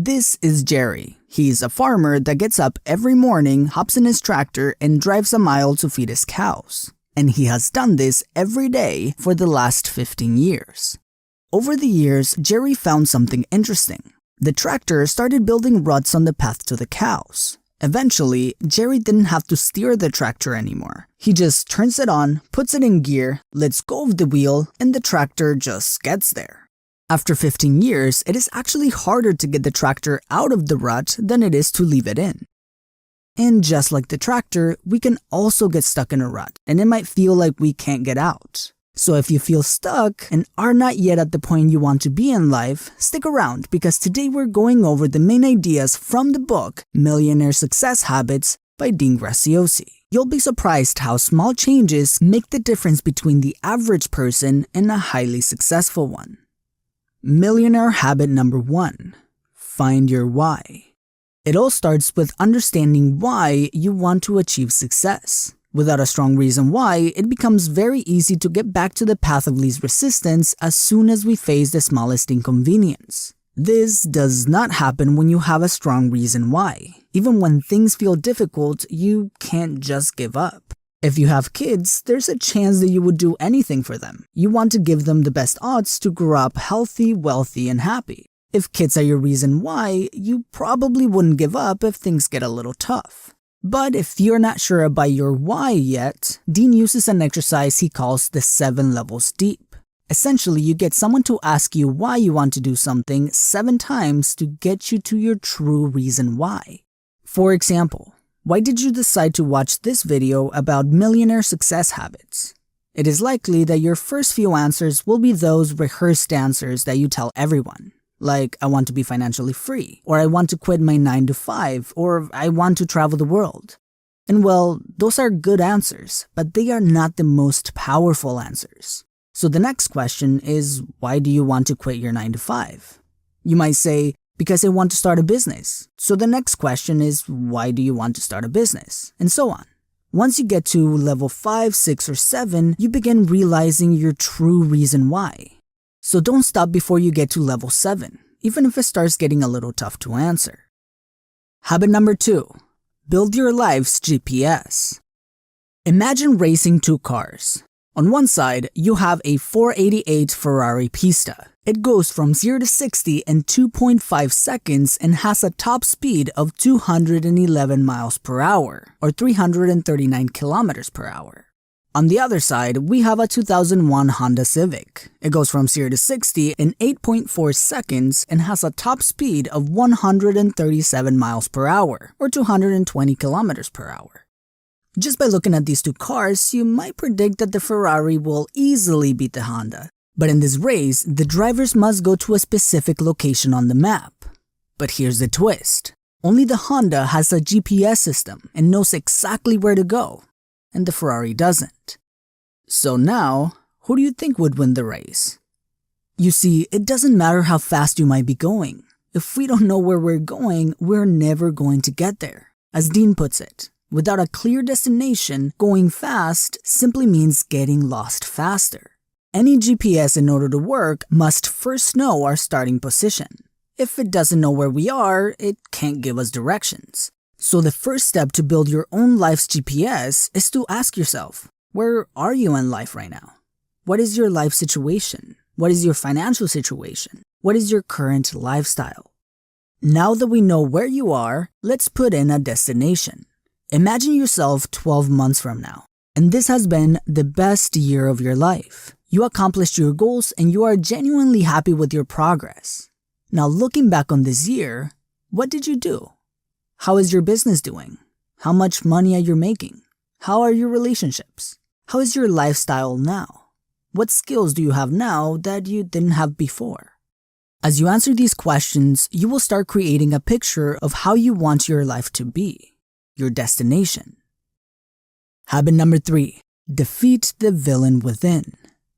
This is Jerry. He's a farmer that gets up every morning, hops in his tractor, and drives a mile to feed his cows. And he has done this every day for the last 15 years. Over the years, Jerry found something interesting. The tractor started building ruts on the path to the cows. Eventually, Jerry didn't have to steer the tractor anymore. He just turns it on, puts it in gear, lets go of the wheel, and the tractor just gets there. After 15 years, it is actually harder to get the tractor out of the rut than it is to leave it in. And just like the tractor, we can also get stuck in a rut, and it might feel like we can't get out. So if you feel stuck and are not yet at the point you want to be in life, stick around because today we're going over the main ideas from the book Millionaire Success Habits by Dean Graziosi. You'll be surprised how small changes make the difference between the average person and a highly successful one. Millionaire habit number 1. Find your why. It all starts with understanding why you want to achieve success. Without a strong reason why, it becomes very easy to get back to the path of least resistance as soon as we face the smallest inconvenience. This does not happen when you have a strong reason why. Even when things feel difficult, you can't just give up. If you have kids, there's a chance that you would do anything for them. You want to give them the best odds to grow up healthy, wealthy, and happy. If kids are your reason why, you probably wouldn't give up if things get a little tough. But if you're not sure about your why yet, Dean uses an exercise he calls the 7 levels deep. Essentially, you get someone to ask you why you want to do something 7 times to get you to your true reason why. For example, why did you decide to watch this video about millionaire success habits? It is likely that your first few answers will be those rehearsed answers that you tell everyone. Like, I want to be financially free, or I want to quit my 9 to 5, or I want to travel the world. And well, those are good answers, but they are not the most powerful answers. So the next question is, why do you want to quit your 9 to 5? You might say, because I want to start a business. So the next question is, why do you want to start a business? And so on. Once you get to level 5, 6, or 7, you begin realizing your true reason why. So don't stop before you get to level 7, even if it starts getting a little tough to answer. Habit number 2. Build your life's GPS. Imagine racing 2 cars. On one side, you have a 488 Ferrari Pista. It goes from 0 to 60 in 2.5 seconds and has a top speed of 211 miles per hour, or 339 kilometers per hour. On the other side, we have a 2001 Honda Civic. It goes from 0 to 60 in 8.4 seconds and has a top speed of 137 miles per hour, or 220 kilometers per hour. Just by looking at these 2 cars, you might predict that the Ferrari will easily beat the Honda. But in this race, the drivers must go to a specific location on the map. But here's the twist. Only the Honda has a GPS system and knows exactly where to go, and the Ferrari doesn't. So now, who do you think would win the race? You see, it doesn't matter how fast you might be going. If we don't know where we're going, we're never going to get there. As Dean puts it, without a clear destination, going fast simply means getting lost faster. Any GPS in order to work must first know our starting position. If it doesn't know where we are, it can't give us directions. So the first step to build your own life's GPS is to ask yourself, where are you in life right now? What is your life situation? What is your financial situation? What is your current lifestyle? Now that we know where you are, let's put in a destination. Imagine yourself 12 months from now, and this has been the best year of your life. You accomplished your goals and you are genuinely happy with your progress. Now looking back on this year, what did you do? How is your business doing? How much money are you making? How are your relationships? How is your lifestyle now? What skills do you have now that you didn't have before? As you answer these questions, you will start creating a picture of how you want your life to be, your destination. Habit number 3, defeat the villain within.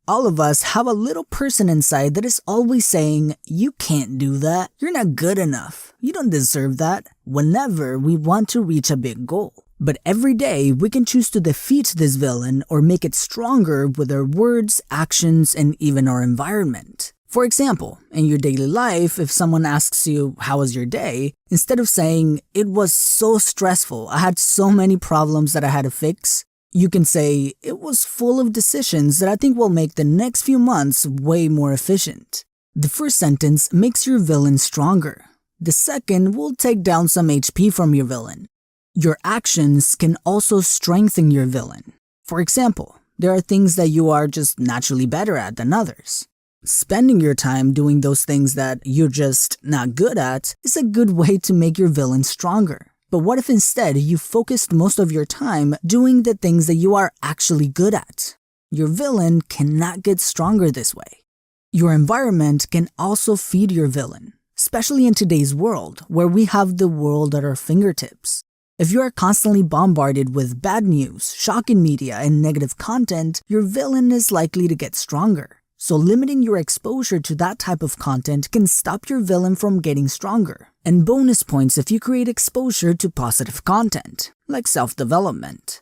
All of us have a little person inside that is always saying, you can't do that, you're not good enough, you don't deserve that, whenever we want to reach a big goal. But every day, we can choose to defeat this villain or make it stronger with our words, actions, and even our environment. For example, in your daily life, if someone asks you, "How was your day?" instead of saying, "It was so stressful, I had so many problems that I had to fix," you can say, "It was full of decisions that I think will make the next few months way more efficient." The first sentence makes your villain stronger. The second will take down some HP from your villain. Your actions can also strengthen your villain. For example, there are things that you are just naturally better at than others. Spending your time doing those things that you're just not good at is a good way to make your villain stronger. But what if instead you focused most of your time doing the things that you are actually good at? Your villain cannot get stronger this way. Your environment can also feed your villain, especially in today's world where we have the world at our fingertips. If you are constantly bombarded with bad news, shocking media, and negative content, your villain is likely to get stronger. So limiting your exposure to that type of content can stop your villain from getting stronger. And bonus points if you create exposure to positive content, like self-development.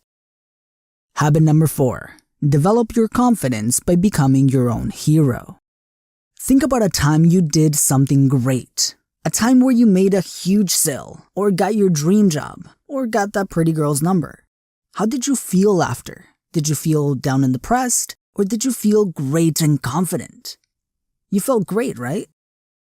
Habit number 4. Develop your confidence by becoming your own hero. Think about a time you did something great. A time where you made a huge sale, or got your dream job, or got that pretty girl's number. How did you feel after? Did you feel down and depressed? Or did you feel great and confident? You felt great, right?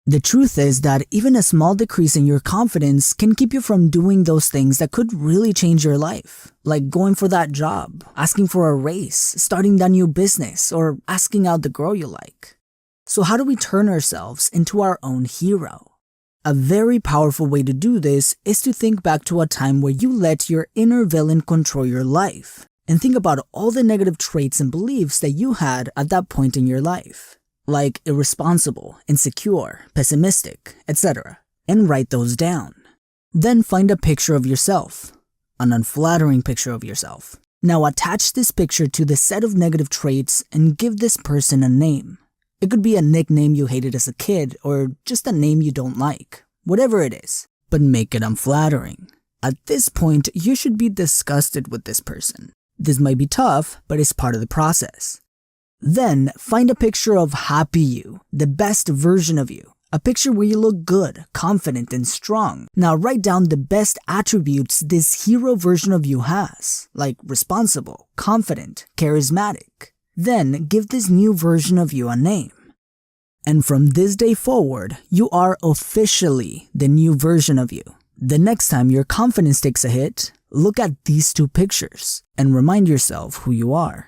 The truth is that even a small decrease in your confidence can keep you from doing those things that could really change your life, like going for that job, asking for a raise, starting that new business, or asking out the girl you like. So how do we turn ourselves into our own hero? A very powerful way to do this is to think back to a time where you let your inner villain control your life. And think about all the negative traits and beliefs that you had at that point in your life, like irresponsible, insecure, pessimistic, etc., and write those down. Then find a picture of yourself, an unflattering picture of yourself. Now attach this picture to the set of negative traits and give this person a name. It could be a nickname you hated as a kid or just a name you don't like, whatever it is, but make it unflattering. At this point, you should be disgusted with this person. This might be tough, but it's part of the process. Then, find a picture of happy you, the best version of you. A picture where you look good, confident, and strong. Now write down the best attributes this hero version of you has, like responsible, confident, charismatic. Then, give this new version of you a name. And from this day forward, you are officially the new version of you. The next time your confidence takes a hit, look at these two pictures and remind yourself who you are.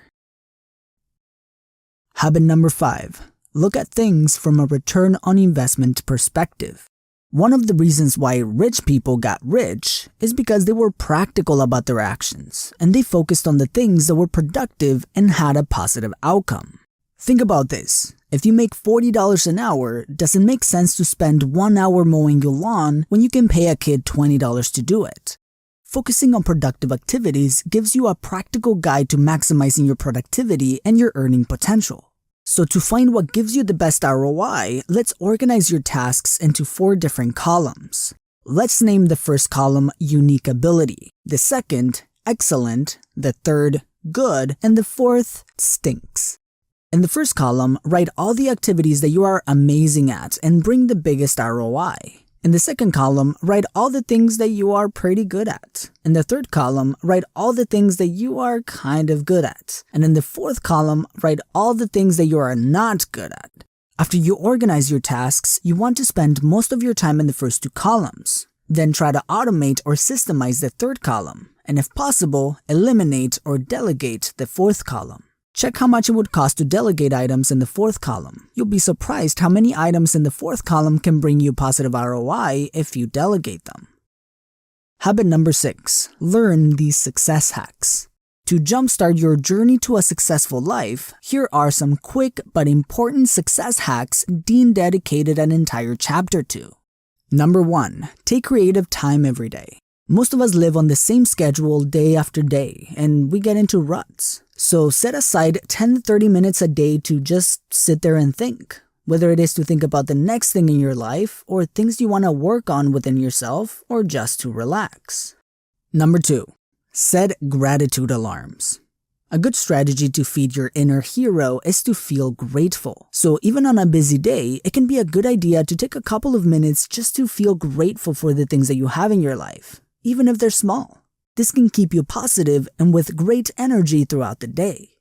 Habit number 5. Look at things from a return on investment perspective. One of the reasons why rich people got rich is because they were practical about their actions and they focused on the things that were productive and had a positive outcome. Think about this. If you make $40 an hour, does it make sense to spend 1 hour mowing your lawn when you can pay a kid $20 to do it? Focusing on productive activities gives you a practical guide to maximizing your productivity and your earning potential. So to find what gives you the best ROI, let's organize your tasks into 4 different columns. Let's name the first column Unique Ability, the second Excellent, the third Good, and the fourth Stinks. In the first column, write all the activities that you are amazing at and bring the biggest ROI. In the second column, write all the things that you are pretty good at. In the third column, write all the things that you are kind of good at. And in the fourth column, write all the things that you are not good at. After you organize your tasks, you want to spend most of your time in the first 2 columns. Then try to automate or systemize the third column. And if possible, eliminate or delegate the fourth column. Check how much it would cost to delegate items in the fourth column. You'll be surprised how many items in the fourth column can bring you positive ROI if you delegate them. Habit number 6. Learn these success hacks. To jumpstart your journey to a successful life, here are some quick but important success hacks Dean dedicated an entire chapter to. Number 1. Take creative time every day. Most of us live on the same schedule day after day, and we get into ruts. So set aside 10 to 30 minutes a day to just sit there and think. Whether it is to think about the next thing in your life, or things you want to work on within yourself, or just to relax. Number 2. Set gratitude alarms. A good strategy to feed your inner hero is to feel grateful. So even on a busy day, it can be a good idea to take a couple of minutes just to feel grateful for the things that you have in your life, even if they're small. This can keep you positive and with great energy throughout the day.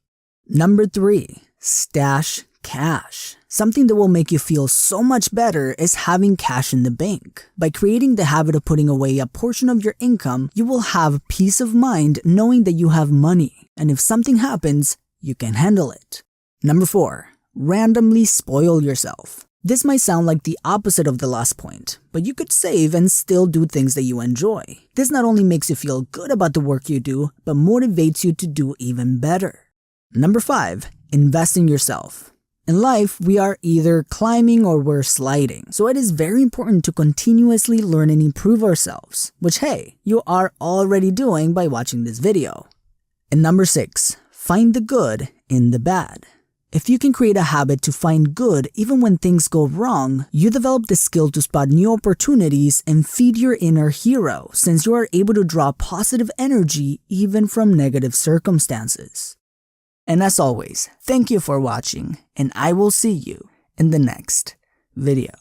Number 3, stash cash. Something that will make you feel so much better is having cash in the bank. By creating the habit of putting away a portion of your income, you will have peace of mind knowing that you have money, and if something happens, you can handle it. Number 4, randomly spoil yourself. This might sound like the opposite of the last point, but you could save and still do things that you enjoy. This not only makes you feel good about the work you do, but motivates you to do even better. Number 5, invest in yourself. In life, we are either climbing or we're sliding, so it is very important to continuously learn and improve ourselves, which hey, you are already doing by watching this video. And number 6, find the good in the bad. If you can create a habit to find good even when things go wrong, you develop the skill to spot new opportunities and feed your inner hero, since you are able to draw positive energy even from negative circumstances. And as always, thank you for watching, and I will see you in the next video.